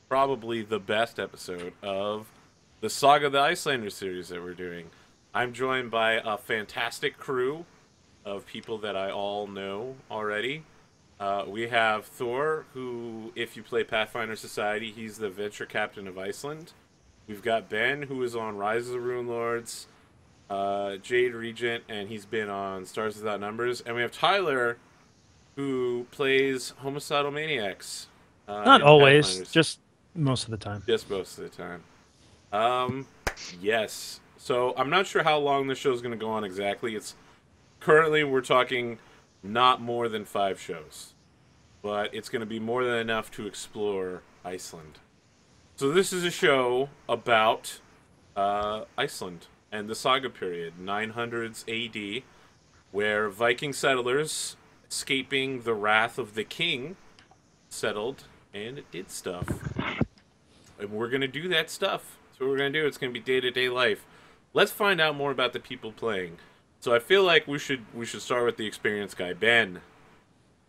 probably the best episode of the Saga the Icelanders series that we're doing. I'm joined by a fantastic crew of people that I all know already. We have Thor, who, if you play Pathfinder Society, he's the venture captain of Iceland. We've got Ben, who is on Rise of the Rune Lords, Jade Regent, and he's been on Stars Without Numbers. And we have Tyler, who plays Homicidal Maniacs Not in always, Pathfinders. just most of the time. Just most of the time. Um, yes. So I'm not sure how long this show is going to go on exactly. It's currently we're talking not more than 5 shows, but it's going to be more than enough to explore Iceland. So this is a show about Iceland and the Saga period, 900s AD, where Viking settlers escaping the wrath of the king settled and it did stuff. And we're going to do that stuff. That's what we're going to do. It's going to be day-to-day life. Let's find out more about the people playing. So I feel like we should start with the experienced guy. Ben,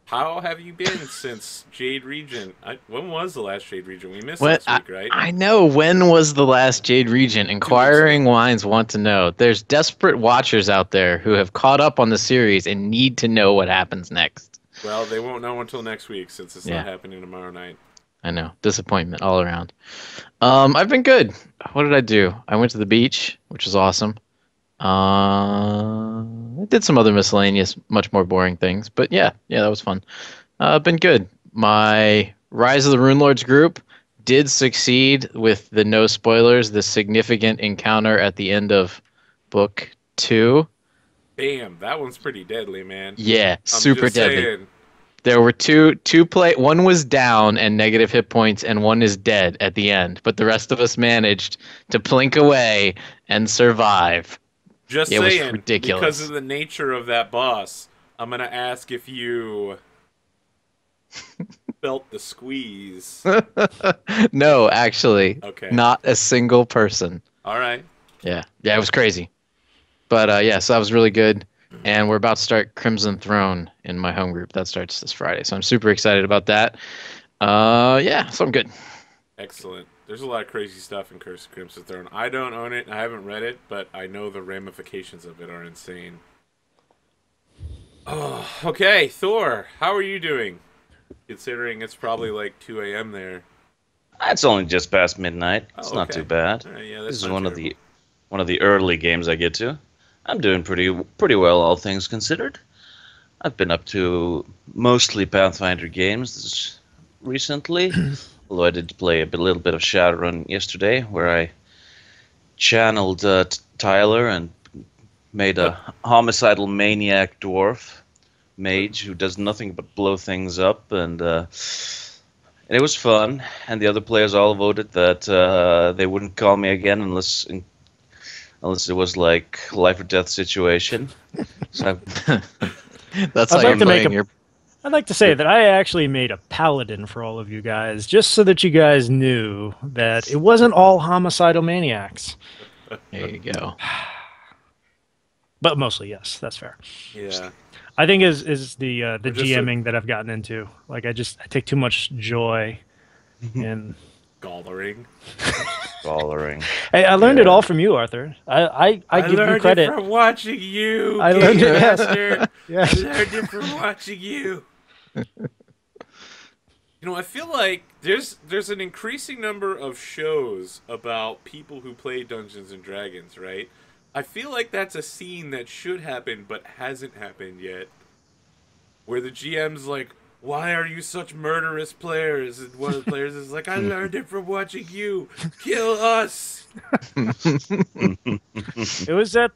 how have you been since Jade Regent? When was the last Jade Regent? We missed last week, right? I know. When was the last Jade Regent? Inquiring minds want to know. There's desperate watchers out there who have caught up on the series and need to know what happens next. Well, they won't know until next week since it's not happening tomorrow night. I know. Disappointment all around. I've been good. What did I do? I went to the beach, which was awesome. I did some other miscellaneous, much more boring things, but yeah, that was fun. Been good. My Rise of the Rune Lords group did succeed with the no spoilers, the significant encounter at the end of book 2. Damn, that one's pretty deadly, man. Yeah, super deadly. Saying. There were two one was down and negative hit points, and one is dead at the end. But the rest of us managed to plink away and survive. Just it saying, was ridiculous. Because of the nature of that boss, I'm gonna ask if you felt the squeeze. No, actually, okay. Not a single person. All right. Yeah, it was crazy. But so that was really good. And we're about to start Crimson Throne in my home group. That starts this Friday, so I'm super excited about that. So I'm good. Excellent. There's a lot of crazy stuff in Curse of Crimson Throne. I don't own it. I haven't read it, but I know the ramifications of it are insane. Oh, okay. Thor, how are you doing? Considering it's probably like 2 a.m. there. It's only just past midnight. It's not too bad. Yeah, this is one of the early games I get to. I'm doing pretty well, all things considered. I've been up to mostly Pathfinder games recently, although I did play a little bit of Shadowrun yesterday, where I channeled Tyler and made a homicidal maniac dwarf mage who does nothing but blow things up, and it was fun. And the other players all voted that they wouldn't call me again unless it was like life or death situation. So that's how you're playing. I'd like to say that I actually made a paladin for all of you guys, just so that you guys knew that it wasn't all homicidal maniacs. There you go. But mostly, yes, that's fair. Yeah. I think is the GMing that I've gotten into. Like I take too much joy in Gallering. Hey, I learned it all from you, Arthur. I give you credit. I learned it from watching you. I learned it. Yes. I learned it from watching you. I feel like there's an increasing number of shows about people who play Dungeons and Dragons, right? I feel like that's a scene that should happen but hasn't happened yet. Where the GM's like, why are you such murderous players? And one of the players is like, I learned it from watching you. Kill us. It was that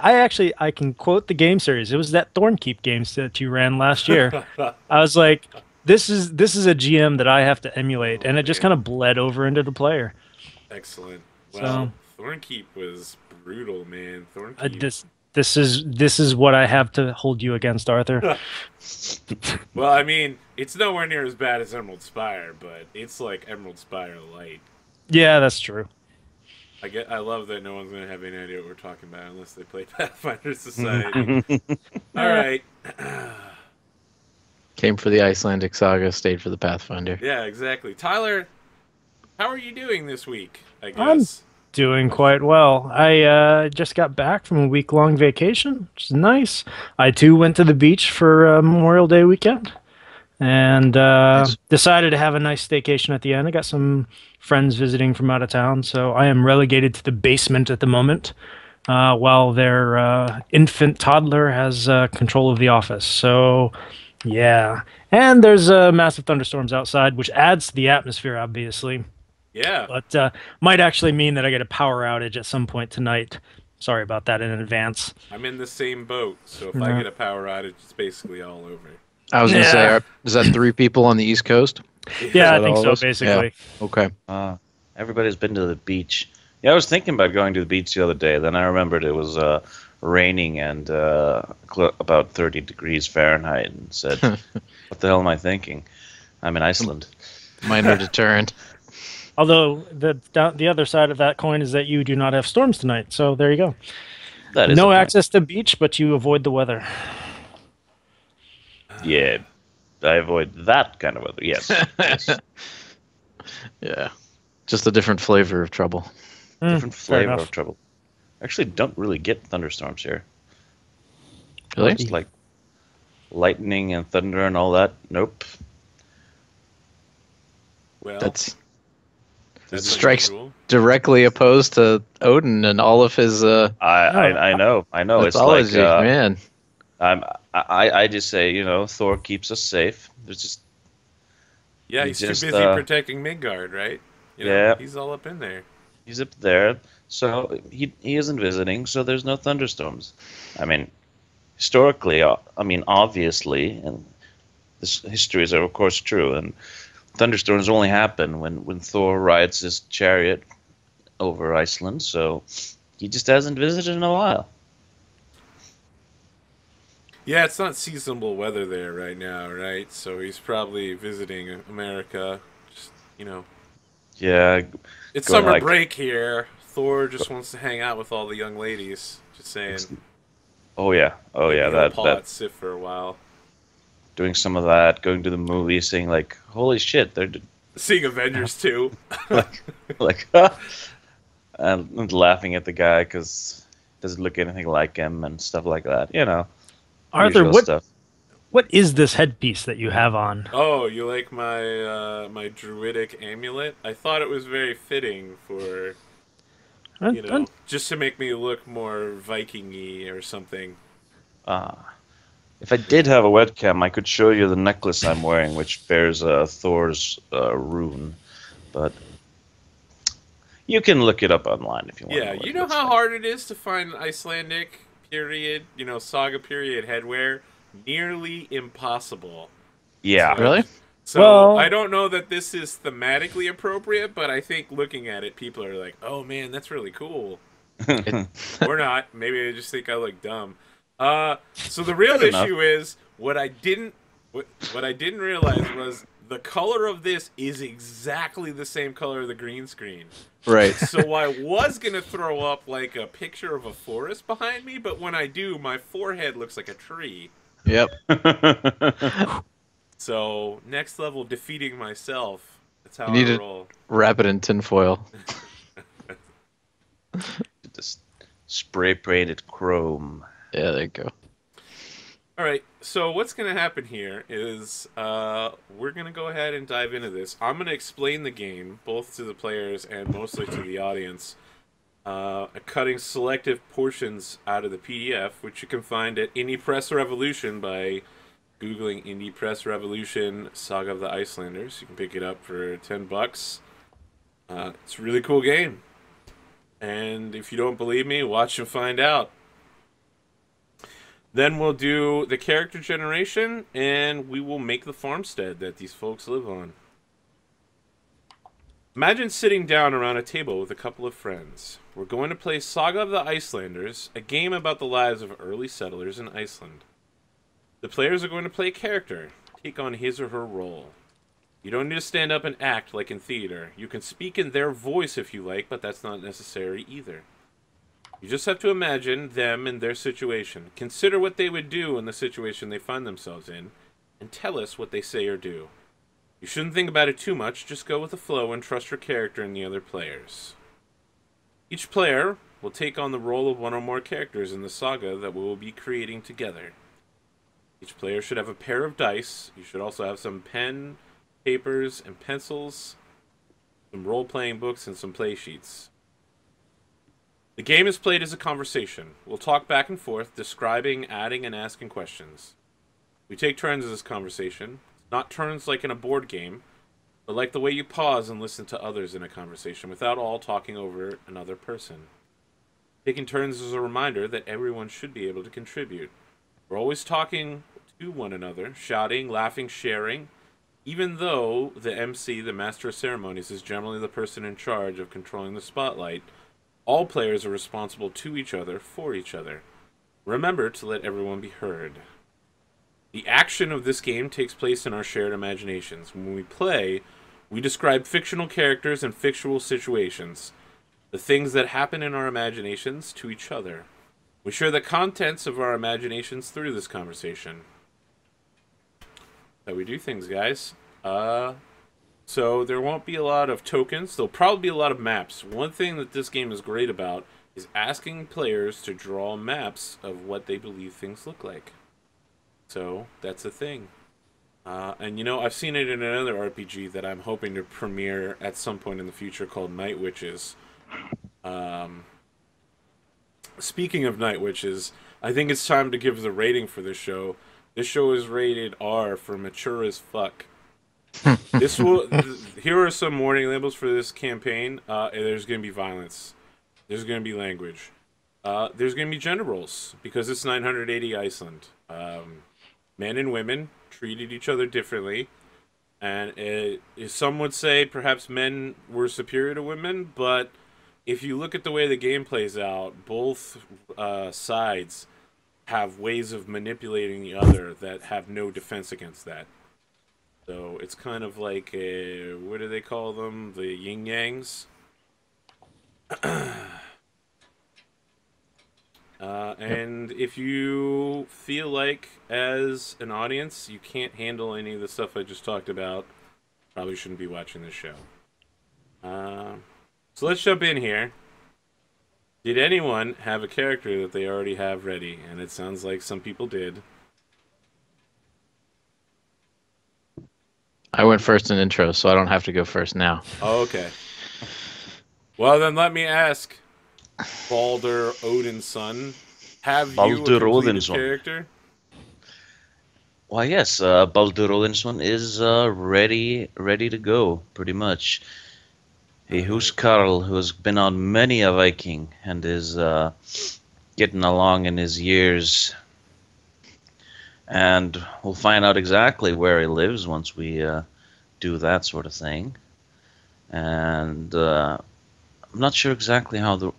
I can quote the game series. It was that Thornkeep game that you ran last year. I was like, this is a GM that I have to emulate, and it just kind of bled over into the player. Excellent. Well, Thornkeep was brutal, man. Thornkeep. This is what I have to hold you against, Arthur. Well, I mean, it's nowhere near as bad as Emerald Spire, but it's like Emerald Spire light. Yeah, that's true. I love that no one's going to have any idea what we're talking about unless they play Pathfinder Society. All right. Came for the Icelandic Saga, stayed for the Pathfinder. Yeah, exactly. Tyler, How are you doing this week, I I'm guess? doing quite well. I just got back from a week-long vacation, which is nice. I too went to the beach for Memorial Day weekend and Nice. decided to have a nice staycation at the end. I got some friends visiting from out of town, so I am relegated to the basement at the moment, while their infant toddler has control of the office. So, yeah. And there's massive thunderstorms outside, which adds to the atmosphere, obviously. Yeah. But might actually mean that I get a power outage at some point tonight. Sorry about that in advance. I'm in the same boat, so if I Yeah. get a power outage, it's basically all over. I was gonna say, Yeah. is that 3 people on the East Coast? Yeah, I that think all so, of us? basically. Yeah. Okay. Everybody's been to the beach. Yeah, I was thinking about going to the beach the other day. Then I remembered it was raining and about 30 degrees Fahrenheit, and said, "What the hell am I thinking? I'm in Iceland." Minor deterrent. Although the other side of that coin is that you do not have storms tonight. So there you go. That is a No point. access to beach, but you avoid the weather. Yeah, I avoid that kind of weather. Yes. Yes. Yeah. Just a different flavor of trouble. Different Fair flavor enough. of trouble. Actually, don't really get thunderstorms here. Really? Just like lightning and thunder and all that. Nope. Well, That's that's strikes unusual. directly opposed to Odin and all of his I know. It's like mythology, man. I just say, Thor keeps us safe. There's just Yeah, he he's just, too busy protecting Midgard, right? yeah. He's all up in there. he's up there, so he isn't visiting, so there's no thunderstorms. I mean, historically, obviously, and this histories are of course true, and thunderstorms only happen when Thor rides his chariot over Iceland, so he just hasn't visited in a while. Yeah, it's not seasonable weather there right now, right? So he's probably visiting America. Just, Yeah, it's going summer like break here. Thor just wants to hang out with all the young ladies. Just saying. oh yeah, Maybe he'll that paw that at Sif for a while. doing some of that, going to the movies, saying like, "Holy shit, they're Seeing Avengers 2. like," and laughing at the guy because doesn't look anything like him and stuff like that. Arthur, Usual stuff. what is this headpiece that you have on? Oh, you like my druidic amulet? I thought it was very fitting for, just to make me look more Viking-y or something. If I did have a webcam, I could show you the necklace I'm wearing, which bears Thor's rune, but you can look it up online if you want. Yeah, you know how hard it is to find Icelandic period, Saga period headwear? Nearly impossible. Yeah. So, Really? So Well- I don't know that this is thematically appropriate, but I think looking at it, people are like, "Oh man, that's really cool." Or not. Maybe they just think I look dumb. So the real Good enough. issue is what I didn't realize was the color of this is exactly the same color of the green screen. Right. So I was gonna throw up like a picture of a forest behind me, but when I do, my forehead looks like a tree. Yep. So next level, defeating myself. That's how You need I to roll. wrap it in tinfoil. Just spray painted chrome. Yeah, there you go. All right. So what's gonna happen here is we're gonna go ahead and dive into this. I'm gonna explain the game both to the players and mostly to the audience. Cutting selective portions out of the PDF, which you can find at Indie Press Revolution by Googling Indie Press Revolution Saga of the Icelanders. You can pick it up for $10. It's a really cool game. And if you don't believe me, watch and find out. Then we'll do the character generation, and we will make the farmstead that these folks live on. Imagine sitting down around a table with a couple of friends. We're going to play Saga of the Icelanders, a game about the lives of early settlers in Iceland. The players are going to play a character, take on his or her role. You don't need to stand up and act like in theater. You can speak in their voice if you like, but that's not necessary either. You just have to imagine them in their situation. Consider what they would do in the situation they find themselves in, and tell us what they say or do. You shouldn't think about it too much, just go with the flow and trust your character and the other players. Each player will take on the role of one or more characters in the saga that we will be creating together. Each player should have a pair of dice. You should also have some pen, papers, and pencils, some role-playing books, and some play sheets. The game is played as a conversation. We'll talk back and forth, describing, adding, and asking questions. We take turns in this conversation. Not turns like in a board game, but like the way you pause and listen to others in a conversation without all talking over another person. Taking turns is a reminder that everyone should be able to contribute. We're always talking to one another, shouting, laughing, sharing, even though the MC, the Master of Ceremonies, is generally the person in charge of controlling the spotlight. All players are responsible to each other, for each other. Remember to let everyone be heard. The action of this game takes place in our shared imaginations. When we play, we describe fictional characters and fictional situations, the things that happen in our imaginations, to each other. We share the contents of our imaginations through this conversation. That we do things, guys. So there won't be a lot of tokens. There'll probably be a lot of maps. One thing that this game is great about is asking players to draw maps of what they believe things look like. So that's a thing. And you know, I've seen it in another RPG that I'm hoping to premiere at some point in the future called Night Witches. Speaking of Night Witches, I think it's time to give the rating for this show. This show is rated R for mature as fuck. Here are some warning labels for this campaign. There's going to be violence. There's going to be language. There's going to be gender roles because it's 980 Iceland. Men and women treated each other differently, and some would say perhaps men were superior to women, but if you look at the way the game plays out, both sides have ways of manipulating the other that have no defense against that. So it's kind of like what do they call them? The yin yangs. And if you feel like, as an audience, you can't handle any of the stuff I just talked about, probably shouldn't be watching this show. So let's jump in here. Did anyone have a character that they already have ready? And it sounds like some people did. I went first in intro, so I don't have to go first now. Oh, okay. Well, then let me ask, Baldur Odin's son, have you Baldur a completed Odin's son. character? Why, yes, Baldur Odinson is ready to go, pretty much. A huskarl who has been on many a Viking and is getting along in his years. And we'll find out exactly where he lives once we do that sort of thing. And I'm not sure exactly how the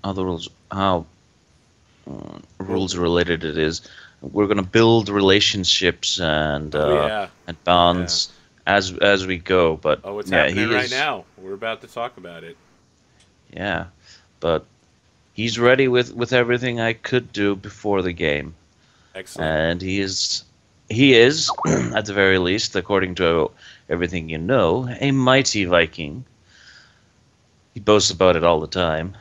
rules related it is. We're going to build relationships and and bonds as we go. But it's happening right now. We're about to talk about it. Yeah, but he's ready with everything I could do before the game. Excellent. And he is at the very least, according to everything you know, a mighty Viking. He boasts about it all the time.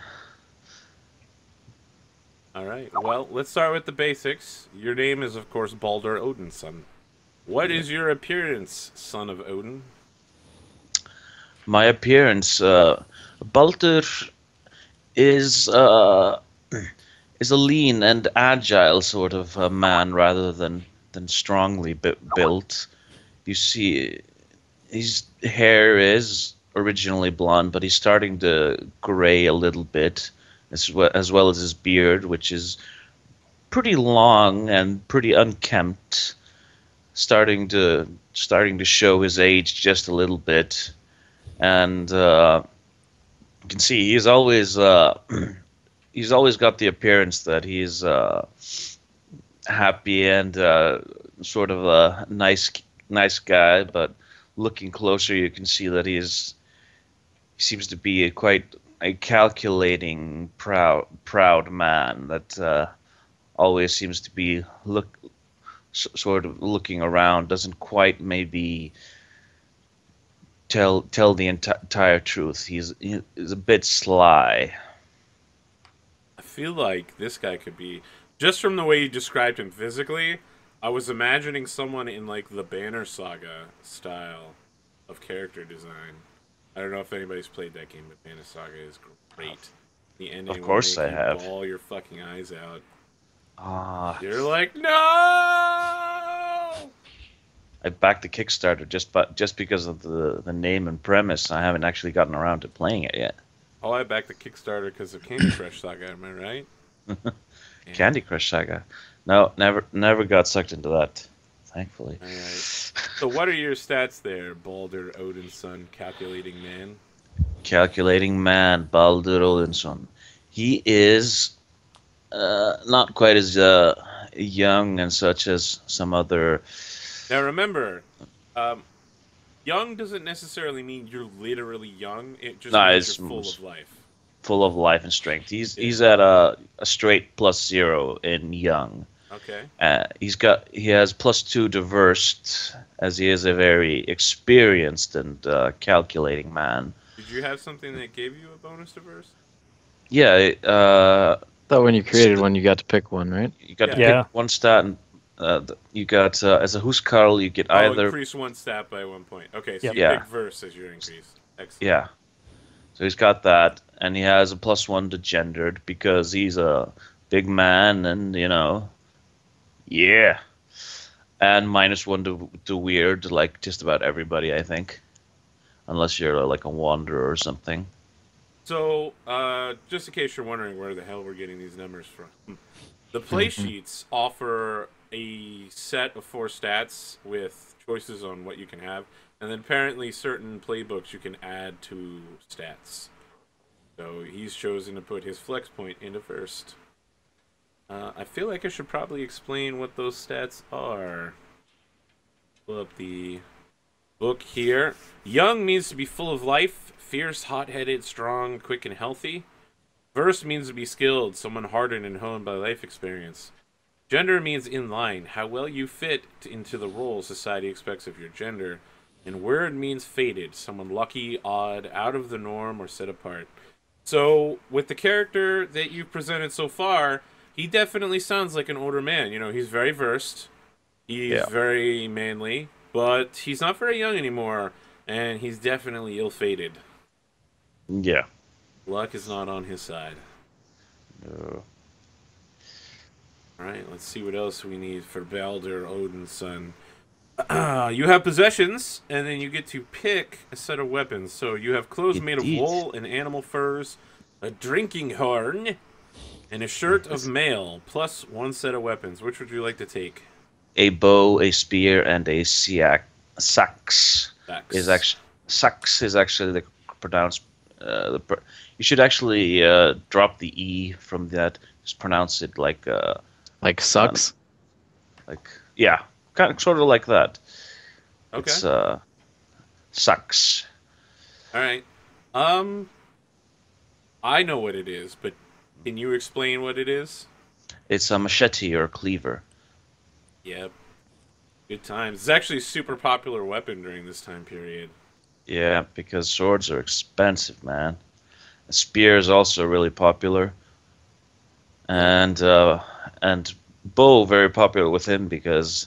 All right. Well, let's start with the basics. Your name is, of course, Baldur Odin's son. What is your appearance, son of Odin? My appearance, Baldur is a lean and agile sort of man rather than strongly built. You see, his hair is originally blonde, but he's starting to gray a little bit, as well as his beard, which is pretty long and pretty unkempt, starting to show his age just a little bit. And you can see he's always got the appearance that he's happy and sort of a nice guy, but looking closer you can see that he seems to be quite a calculating, proud man that always seems to be sort of looking around, doesn't quite maybe tell the entire truth. He's a bit sly. I feel like this guy could be, just from the way you described him physically, I was imagining someone in like the Banner Saga style of character design. I don't know if anybody's played that game, but Banner Saga is great. The ending Of course will I make you have. bawl your fucking eyes out. Ah, You're like, no! I backed the Kickstarter just because of the name and premise. I haven't actually gotten around to playing it yet. Oh, I backed the Kickstarter because of Candy Crush Saga, am I right? Yeah. Candy Crush Saga. No, never got sucked into that. Thankfully. All right. So what are your stats there, Baldur Odin's son, calculating man? Calculating man, Baldur Odinson. He is not quite as young and such as some other. Now remember, young doesn't necessarily mean you're literally young. It just means It's you're full of life. full of life and strength. He's at a straight +0 in young. Okay. He has +2 diverse, as he is a very experienced and calculating man. Did you have something that gave you a bonus to verse? Yeah, Thought when you created one, you got to pick one, right? you got to Yeah. pick one stat, and you got as a Huskarl, you get Oh, either. increase one stat by 1 point. Okay, so Yep. you Yeah. pick verse as your increase. Excellent. Yeah. So he's got that, and he has a +1 to gendered because he's a big man, and yeah, and -1 to weird, like just about everybody, I think, unless you're like a wanderer or something. So, just in case you're wondering where the hell we're getting these numbers from, the play sheets offer a set of 4 stats with choices on what you can have, and then apparently certain playbooks you can add to stats. So he's chosen to put his flex point into first. I feel like I should probably explain what those stats are. Pull up the book here. Young means to be full of life, fierce, hot-headed, strong, quick, and healthy. Verse means to be skilled, someone hardened and honed by life experience. Gender means in line, how well you fit into the role society expects of your gender. And word means fated, someone lucky, odd, out of the norm, or set apart. So, with the character that you've presented so far, he definitely sounds like an older man. He's very versed, he's very manly, but he's not very young anymore, and he's definitely ill-fated. Yeah. Luck is not on his side. No. Alright, let's see what else we need for Baldur, Odin's son. You have possessions, and then you get to pick a set of weapons. So you have clothes made of Indeed. wool and animal furs, a drinking horn, and a shirt of mail, plus 1 set of weapons. Which would you like to take? A bow, a spear, and a sax Sax. is actually the pronounced. You should actually drop the e from that. Just pronounce it like Sucks. yeah, kind of sort of like that. Okay. It's sucks. Alright. I know what it is, but can you explain what it is? It's a machete or a cleaver. Yep. Good times. It's actually a super popular weapon during this time period. Yeah, because swords are expensive, man. A spear is also really popular, and bow very popular with him because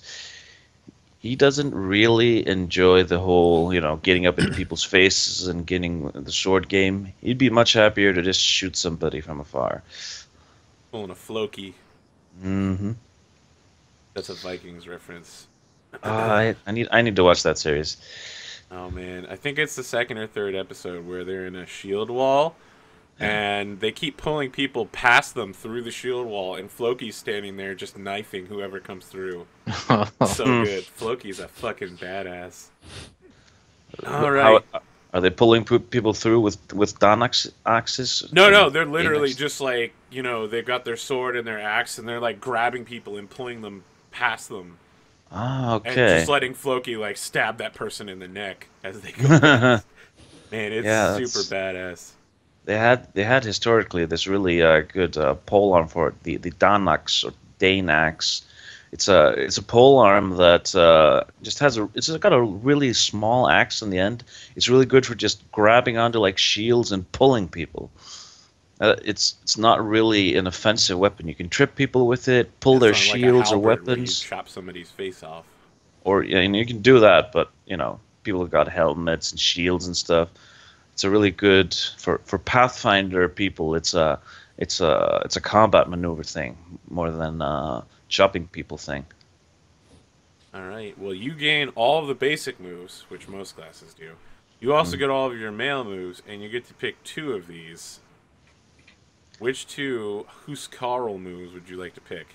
he doesn't really enjoy the whole, getting up into people's faces and getting the sword game. He'd be much happier to just shoot somebody from afar. Pulling a Floki. Mm-hmm. That's a Vikings reference. I need to watch that series. Oh man, I think it's the 2nd or 3rd episode where they're in a shield wall, and they keep pulling people past them through the shield wall, and Floki's standing there just knifing whoever comes through. So good. Floki's a fucking badass. All right. Are they pulling people through with dawn axes? No, they're literally Axe? just like, they've got their sword and their axe, and they're like grabbing people and pulling them past them. Ah, And okay. just letting Floki like stab that person in the neck as they go past. Man, it's super badass. They had historically this really good pole arm for it, the dawn axe or Dane axe, It's a pole arm that just has it's got a really small axe on the end. It's really good for just grabbing onto like shields and pulling people. It's not really an offensive weapon. You can trip people with it, pull It's their on like a shields or halberd where you weapons, chop somebody's face off. or yeah, and you can do that. But people have got helmets and shields and stuff. It's a really good for Pathfinder people. It's a combat maneuver thing more than chopping people thing. All right. Well, you gain all of the basic moves, which most classes do. You also get all of your male moves, and you get to pick 2 of these. Which 2 Huskarl moves would you like to pick?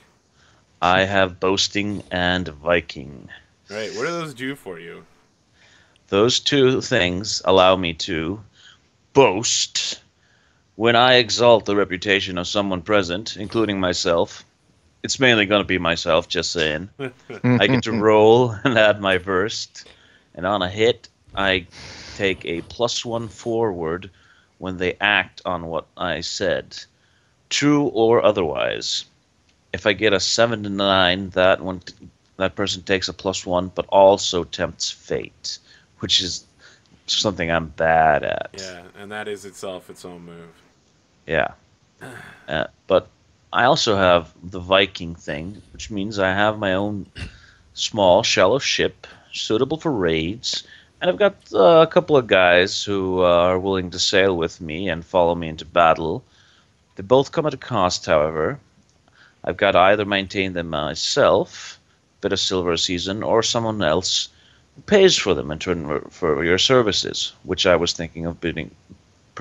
I have boasting and Viking. All right. What do those do for you? Those 2 things allow me to boast when I exalt the reputation of someone present, including myself. It's mainly going to be myself, just saying. I get to roll and add my burst, and on a hit, I take a +1 forward when they act on what I said, true or otherwise. If I get a 7 to 9, that person takes a +1, but also tempts fate, which is something I'm bad at. Yeah, and that is itself its own move. Yeah. But I also have the Viking thing, which means I have my own small, shallow ship suitable for raids, and I've got a couple of guys who are willing to sail with me and follow me into battle. They both come at a cost, however. I've got to either maintain them myself, bit of silver a season, or someone else who pays for them in turn for your services, which I was thinking of pretty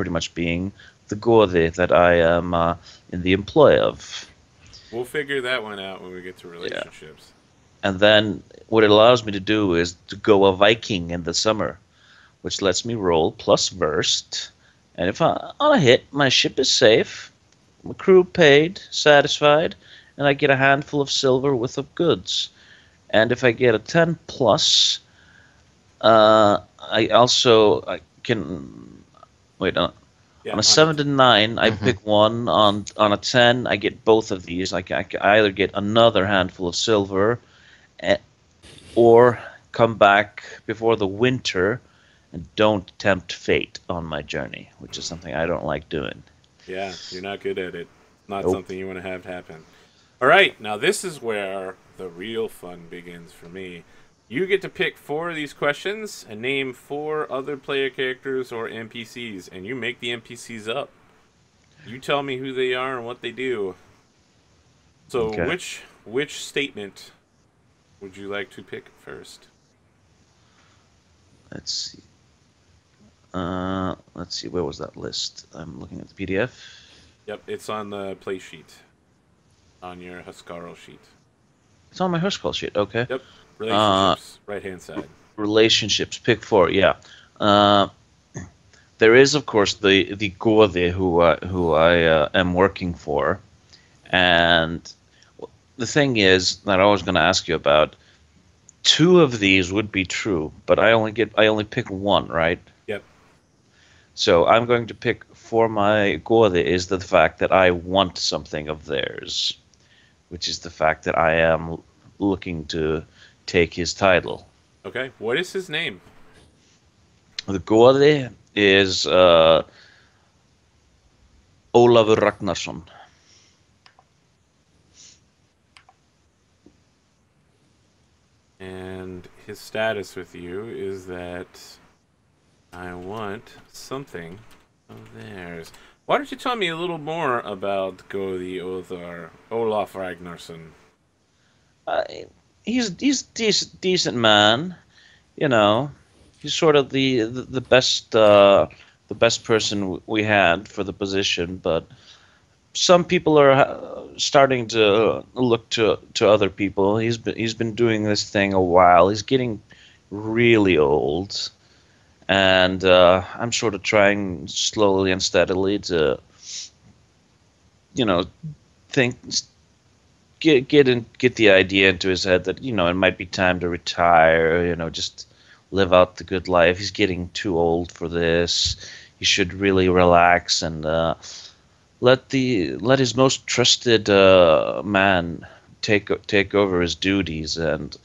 much being the Gode that I am in the employ of. We'll figure that one out when we get to relationships. And then what it allows me to do is to go a Viking in the summer, which lets me roll plus burst. And if on a hit, my ship is safe, my crew paid, satisfied, and I get a handful of silver worth of goods. And if I get a 10 plus, I can wait. Yeah, On a 7 to 9, I pick one. On a 10, I get both of these. I either get another handful of silver, or come back before the winter and don't tempt fate on my journey, which is something I don't like doing. Yeah, you're not good at it. Not Nope. something you want to have happen. All right, now this is where the real fun begins for me. You get to pick 4 of these questions and name 4 other player characters or NPCs, and you make the NPCs up. You tell me who they are and what they do. So, Okay. which statement would you like to pick first? Let's see. Let's see. Where was that list? I'm looking at the PDF. Yep, it's on the play sheet, on your Huskarl sheet. It's on my Huskell sheet. Okay. Yep, relationships, right hand side. Relationships. Pick 4. Yeah. There is, of course, the Gode who I am working for, and the thing is that I was going to ask you about. 2 of these would be true, but I only pick 1, right? Yep. So I'm going to pick for my Gode is the fact that I want something of theirs, which is the fact that I am looking to take his title. Okay, what is his name? The Gode is Ólafur Ragnarsson. And his status with you is that I want something of theirs. Why don't you tell me a little more about Godi Olaf Ragnarsson? He's decent man, you know. He's sort of the best person we had for the position, but some people are starting to look to other people. He's been doing this thing a while. He's getting really old, and I'm sort of trying slowly and steadily to, think, get the idea into his head that it might be time to retire. Just live out the good life. He's getting too old for this. He should really relax and let his most trusted man take over his duties and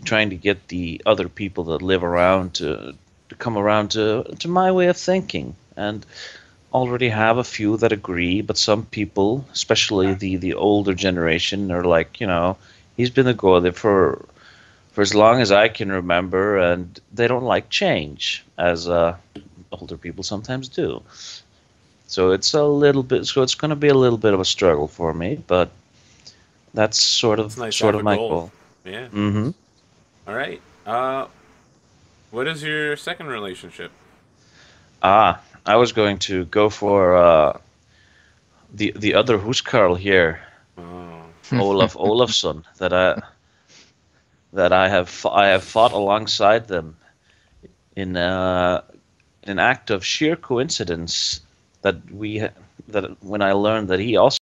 trying to get the other people that live around to come around to my way of thinking, and already have a few that agree, but some people, especially the older generation, are like, he's been the god for as long as I can remember, and they don't like change, as older people sometimes do. So it's it's going to be a little bit of a struggle for me, but that's It's nice to have a my goal. goal. Yeah. Mm-hmm. All right. What is your second relationship? I was going to go for the other Huskarl here, Oh, Olaf Olafsson, that I have fought alongside them in an act of sheer coincidence that that when I learned that he also